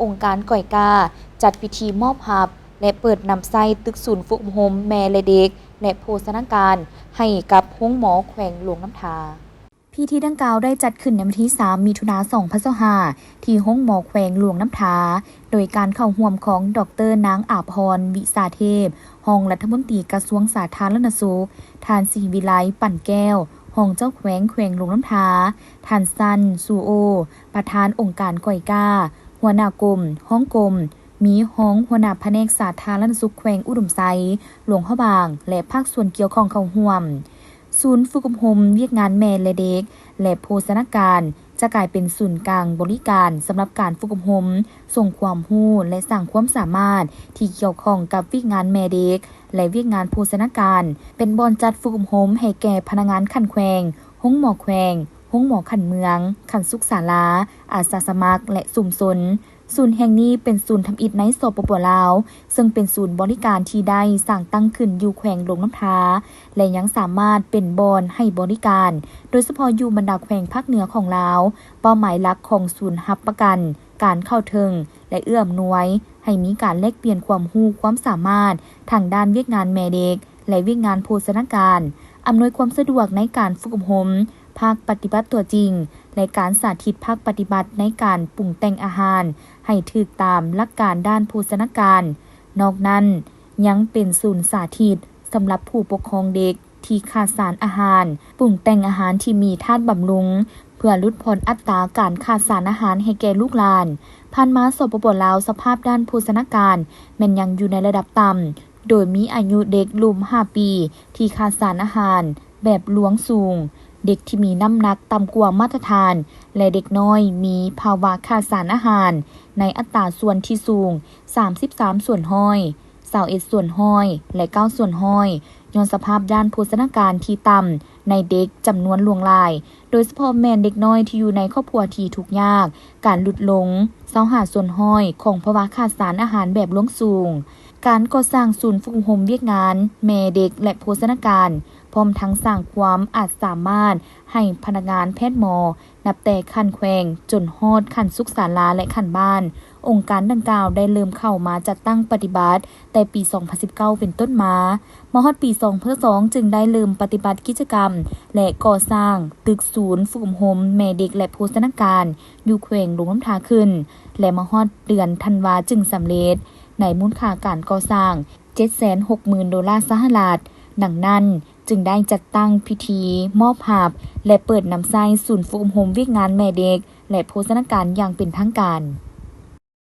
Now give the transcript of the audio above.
องค์การก่อยกาจัดพิธีมอบหับและเปิดนำไส้ตึกศูนย์ฝึกอบรมแม่และเด็กและโภชนาการให้กับโรงหมอแขวงหลวงน้ำทาพิธีดังกล่าวได้จัดขึ้นในวันที่ 3 มิถุนายน 2025 ที่โรงหมอแขวงหลวงน้ำทาโดยการเข้าร่วมของดร.นางอาภรณ์ วิสาเทพรองรัฐมนตรีกระทรวงสาธารณสุขท่านศรีวิไลปั่นแก้วรองเจ้าแขวงหลวงน้ำทาท่านซันซูโอประธานองค์การก่อยกาหัวหน้ากรมห้องกรมมีห้องหัวหน้าแผนกสาธารณสุขแขวงอุดมไซหลวงพระบางและภาคส่วนเกี่ยวข้องเข้าร่วมศูนย์ฝึกอบรมเวียกงานแม่และเด็กและโภชนาการจะกลายเป็นศูนย์กลางบริการสำหรับการฝึกอบรมส่งความรู้และสร้างความสามารถที่เกี่ยวข้องกับวิกงานแม่เด็กและวิกงานโภชนาการเป็นบ่อนจัดฝึกอบรมให้แก่พนักงานขันแขวงโรงหมอแขวงโรงหมอขันเมืองขันสุขศาลาอาสาสมัครและสุมสนศูนย์แห่งนี้เป็นศูนย์ทำอิฐในสปป.ลาวซึ่งเป็นศูนย์บริการที่ได้สร้างตั้งขึ้นอยู่แขวงหลวงน้ำทาและยังสามารถเป็นบ่อนให้บริการโดยเฉพาะอยู่บรรดาแขวงภาคเหนือของลาวเป้าหมายหลักของศูนย์รับประกันการเข้าถึงและเอื้ออำนวยให้มีการแลกเปลี่ยนความรู้ความสามารถทางด้านเวียกงานแม่เด็กและเวียกงานโภชนาการอำนวยความสะดวกในการฝึกอบรมภาคปฏิบัติตัวจริงและการสาธิตภาคปฏิบัติในการปรุงแต่งอาหารให้ถูกตามหลักการด้านโภชนาการนอกนั้นยังเป็นศูนย์สาธิตสำหรับผู้ปกครองเด็กที่ขาดสารอาหารปรุงแต่งอาหารที่มีธาตุบำรุงเพื่อลดพลอัตราการขาดสารอาหารให้แก่ลูกหลานผ่านมาสปป.ลาวสภาพด้านโภชนาการแม้นยังอยู่ในระดับต่ำโดยมีอายุเด็กลุ่ม5 ปีที่ขาดสารอาหารแบบหลวงสูงเด็กที่มีน้ำหนักต่ำกว่ามาตรฐานและเด็กน้อยมีภาวะขาดสารอาหารในอัตราส่วนที่สูง33 ส่วนห้อย21 ส่วนห้อยและ9 ส่วนห้อยย้อนสภาพด้านโภชนาการที่ต่ำในเด็กจำนวนหลวงหลายโดยเฉพาะแม่นเด็กน้อยที่อยู่ในครอบครัวที่ทุกข์ยากการหลุดหลง25 ส่วนห้อยของภาวะขาดสารอาหารแบบหลวงสูงการก่อสร้างศูนย์ฝึกอบรมเวียกงานแม่เด็กและโภชนาการพร้อมทั้งสร้างความอาจสามารถให้พนักงานแพทย์หมอนับแต่ขั้นแขวงจนฮอดขั้นสุขศาลาและขั้นบ้านองค์การดังกล่าวได้เริ่มเข้ามาจัดตั้งปฏิบัติแต่ปี 2019 เป็นต้นมาฮอดปี 2022 จึงได้เริ่มปฏิบัติกิจกรรมและก่อสร้างตึกศูนย์ฝึกอบรมแม่เด็กและโภชนาการอยู่แขวงหลวงน้ำทาขึ้นและมาฮอดเดือนธันวาจึงสำเร็จในมูลค่าการก่อสร้าง 760,000 ดอลลาร์สหรัฐดังนั้นจึงได้จัดตั้งพิธีมอบหับและเปิดนำไส้ศูนย์ฝึกอบรมเวียกงานแม่เด็กและโภชนาการอย่างเป็นทางการ